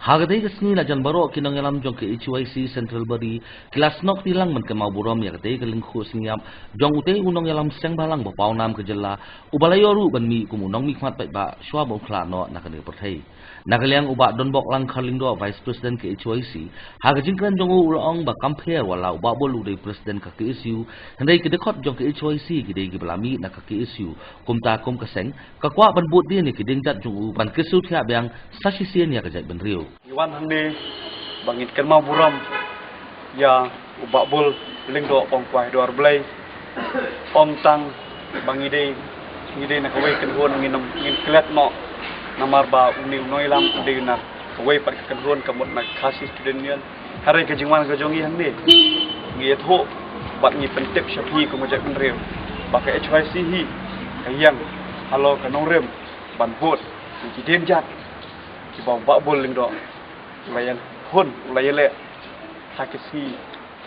Hagadai kesni na jan baro kinong yalam jong ke HYC Central Body kelas nok tilang men kemau burom ya kadai kelingku senyap jong utei unong yalam seng balang bapau nam kejela ubalayoru ban mi kumunong mi khmat pai ba shwa bong khla no nakane perthai nakaliang uba donbok lang kharlingdo Vice President ke HYC hagajing kran jong ulong ba compare wala uba bolu dei President ka KSU hendai kedekot jong ke HYC kidai gibalami na ka KSU kumta kum keseng kakwa ban bot dia ni kiding jat jong ban kesu thia byang sasisien ya kajai ban riu Iwan hande bangit kerma buram ya ubak bul lingdo pongkwai doar belai om tang bangide nak away kenhon ngin klet no namar ba uni noilam ude nak away pat kenhon kamut nak khasi student union hare ke jingwan ke jongi hande ngiet ho bat ngi pentep syafi ko majak penrem pakai HYC hi kayang halo kanong rem ban bot ki denjat ki ba bul lingdo layan hon layan le hakisi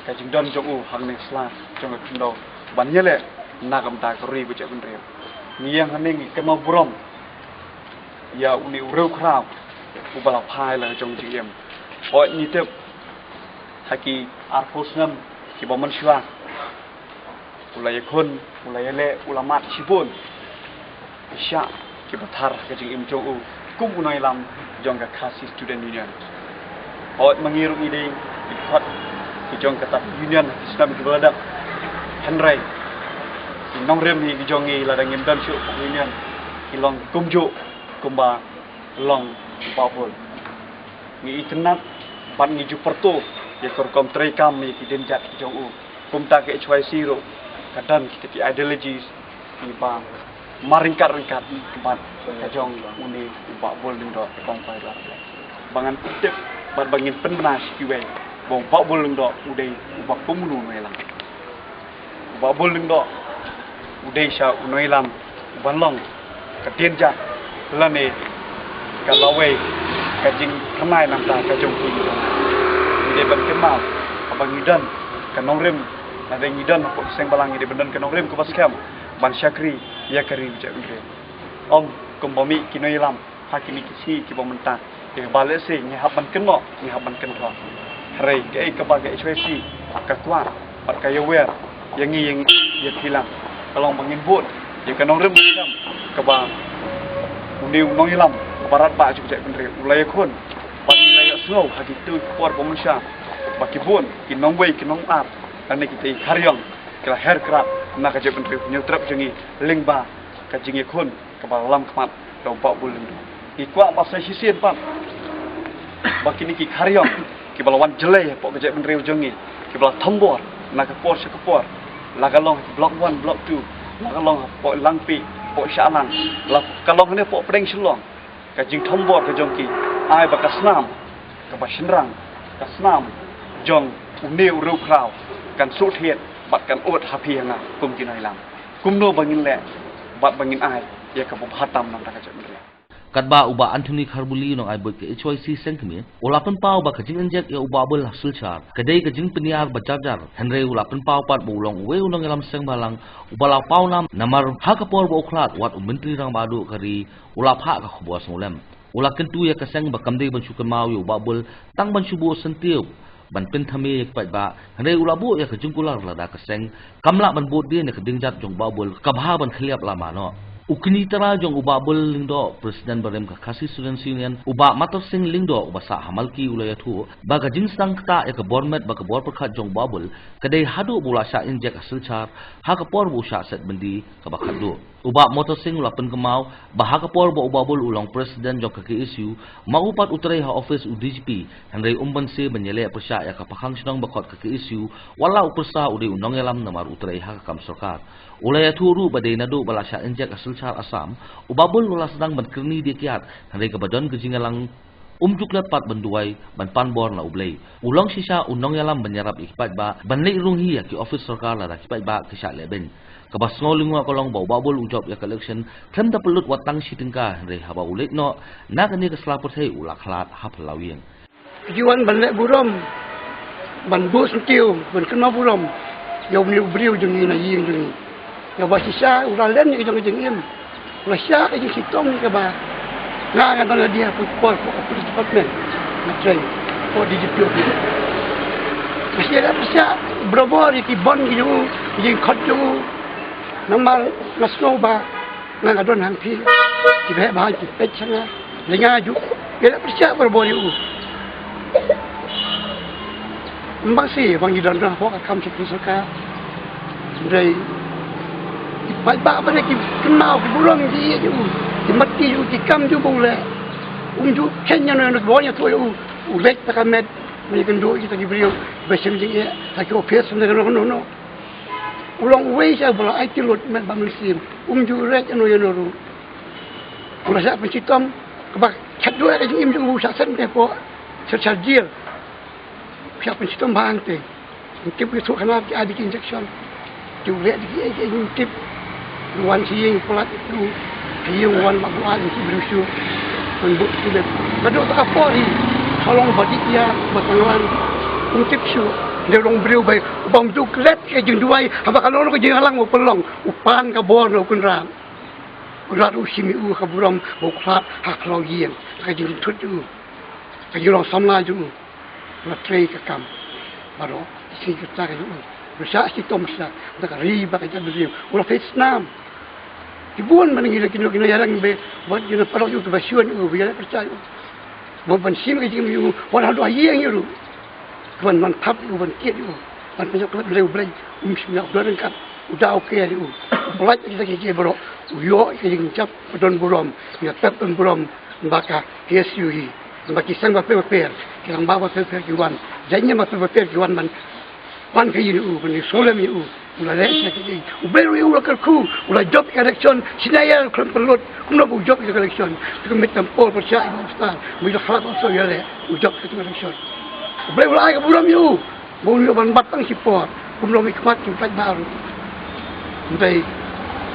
kajing don jongu hang ne sla jong kendo bannya le nakam ta kori bu cek benrem ngiang haning kema burom ya uni ureu krau ubala phai la jong jiem o ni tep haki arfosnam ki ba man shwa ulay khon ulay le ulamat sibun isya ki bathar kajing im jongu kum unai lam jong ka khasi student union Hot mengiru ide ikut kijong kata union Islam di Beladak Henry nong rem hi kijongi ladang imdan syuk union kilong kumjuk kumba long papul ngi itnat pan ngi juperto ye korkom trekam mi kidenjat kijong u kumta ke HYC ro kadan kiti ideologies ni ba maringkat-ringkat tempat kajong uni papul lindo kompai lar bangan tip bat bangin pennas kiwe bong bak bolong do udai ubak pemunu noilam bak bolong do udai sha noilam banlong katienja lane kalawe kajing khamai nam ta kajong ki ide ban kemal abang idan kanong rem ada ngidan ko seng balang ide bendan kanong rem ko paskam ban syakri ya kari bijak rem om kombomi kinoilam hakini kisi ki bomenta ke balik sih ngihaban keno ngihaban keno hari ke kebagai HYC kakwa pat kaya wer yang ya hilang kalau mangin bot yang kanong rem keba undi nong hilang barat ba juga pendri ulai kon pat nilai snow hagi tu por pemusya baki bon kinong wei kinong ap dan kita karyong kala her krap nak aja pendri nyutrap jengi lingba kajingi kon keba lam kmat dompak bulung ikwa pasai sisien pan baki niki karyong ki balawan jelai pok kejak benreu jongi ki bala tombor nak por sekepor lagalong blok 1 blok 2 lagalong pok langpi pok syalang la kalong ne pok preng selong kajing tombor ke jongki ai bakasnam ke basenrang kasnam jong uneu ru krau kan suthiet bat kan ot hapianga kum kinailam kumno bangin le bat bangin ai ya ka hatam nam ta kejak benreu Kadba uba Anthony Kharbuli nong aibot ke HYC sengkemi ulapan pau ba kajing injek ya uba bel hasil char kadai kajing peniar bajajar henry ulapan pau pat bulong we unong yalam seng balang ubala pau nam namar hakapor bo khlat wat menteri rang badu kari ulap hak ka khobos ngolem ulakan tu ya kaseng ba kamdei ban syukan mau ya uba bel tang ban syubo sentiu ban penthame yak pat ba henry ulabu ya kajing kular lada kaseng kamla ban bot dia ne kading jat jong ba bel kabha ban khliap lama no ukini tara jong uba bol lingdo presiden barem ka khasi student union uba mator sing lingdo uba sa hamalki ulaya thu baga jingsang ta ek bormet baga bor perkhat jong babul kadai hadu bula sha injek asilchar ha ka por bu sha set bendi ka bakhadu uba motor sing ulapan kemau bah ka por bo uba bol ulong presiden jong ka KSU maupat utrai ha office UDGP henry umban se benyele persya ya ka pakhang sinong bakot ka KSU walau persa udi unong yalam namar utrai ha ka kam sarkar ulaya thu ru badai nadu bala sha injek asil Asam, ubabul lula sedang berkerni di kiat, hari kebadan kejingalang umjuk lepat benduai ban panbor na ublay. Ulang sisa unong yalam menyerap ikipat ba, banlay runghi ya ki office sarkar la ikipat ba kisah leben. Kabas ngolingwa kolong bau babul ujab ya collection, klem da pelut watang sitingka, hari haba ulit no, nak ni keselaput hai ulak halat hap lawiyang. Tujuan banlay buram, ban bus tiu, ban kena buram, yang beliau jengi na ying jengi. Ya basisa ulah len ni jong im ulah sya ke sitong ni ke ba na kan dia put por police department Matray. Oh di jitu. Masih ada persia berapa di bon gitu, di khot tu. Namal nasnoba ngadon hampi. Di bahas di pecah. Lenga ju. Ada persia berapa di masih bang di dalam hok akam seperti suka dari baik apa ni kenal buram dia ju di mati ju di kam ju boleh ju kenya nak boleh tu ju ulek tak med mereka dua kita diberi bersama dia tak kau pes mereka no ulang wei saya bola IT lot med bamlisim ju rek anu yang noru kalau saya pencitom kebak cat dua ada ju im ju sasan depo serjir siapa sih tuh bang teh, tip itu kenapa ada injection, juga ada tip, luan siang pelat itu, siang luan mabuan itu berusuh, membuk itu, kadang tak apa ni, kalau badik dia berpengaruh, tip su, dia orang beriu baik, bang tu kelet ke jenduai, apa kalau orang ke halang mau pelong, upan kabor mau kunram, kunram usimi kaburam mau kelat hak logian, ke jentut tu, ke orang samla tu. Matray kakam baru isi kita itu bersah si tomsa tak riba kita beri ulah Vietnam ibuan mana gila kino yarang be buat gila parok itu basuan itu biar percaya mau pensim ke jimu walau doa yang itu tuan mantap itu ban kiat itu ban penyok beli sembilan bulan kan udah oke itu pelat kita kiki baru uyo kita cap don buram ya tap don buram baka KSU bagi sang baper yang bawa baper kiwan jadinya baper kiwan man kayu ni solam itu ulah lek lagi uberu ulah kerku ulah job election sinaya kelompok kuno bu job election kemet tempol percaya ustaz bila khalaq also ya le job election uberu ai ke buram itu bulu ban batang sipor kuno mikmat tempat baru untuk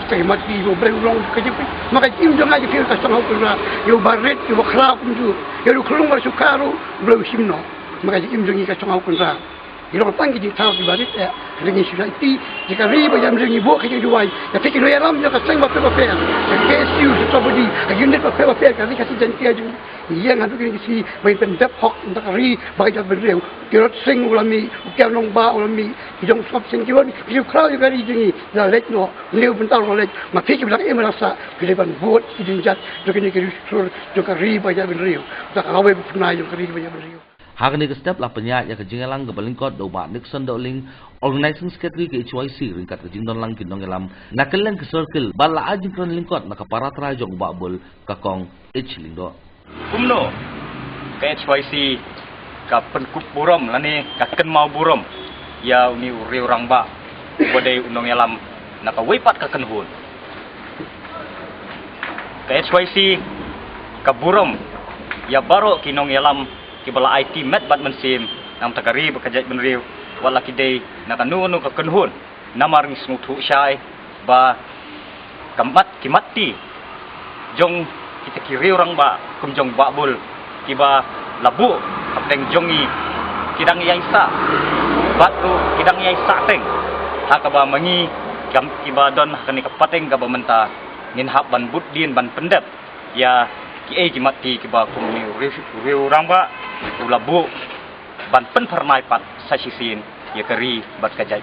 saya mati uberu long kerja maka tim jangan aja kira kasang aku na yo baret yo khalaq tu yo kelung masuk karu uberu simno maka tim jangan kasang aku na Ilo panggi di tahu di barit ya, dengan sudah itu jika riba jam ringi buat kerja jual, ya fikir lo yalam jika sang bapak bapak, ya KSU itu budi, unit bapak bapak kasi kasi janti aja, iya ngadu kini si main pendap hok untuk ri bagi jam berdua, kirot sing ulami, ukian long ba ulami, hidung sop sing kiwan, hidup kau juga di sini, dah lek no, leu bentar lek, mak fikir bilang merasa pilihan buat hidung jat, juga ni kiri sur, juga riba jam berdua, tak awal pernah juga riba jam berdua. Hakni ke step la penyak ya kejingalang ke balingkot do ba Nixon do ling organizing secretary ke HYC ringkat kejing don lang kinong elam nakelang ke circle bala ajing kron lingkot nakapara trajong ba bol kakong H lindo kumno ke HYC ka penkup burom lani ka ken mau burom ya uni uri orang ba bodai unong elam nakawipat ka kenhun ke HYC ka burom ya baro kinong elam kibala IT met bat mensim nam takari bekerja benriu wala kidai nakanu ka kenhun namar ngismutu syai ba kimati jong kita kiri orang ba kumjong ba bul kiba labu kapteng jongi kidang yai sa batu kidang yai sa teng hakaba mangi kam kiba don hakani kapateng ka menta ngin hab ban budin ban pendep ya ki mati kiba kumni riu orang ba ulabu ban pen pernai pat sasisin ya keri bat kajai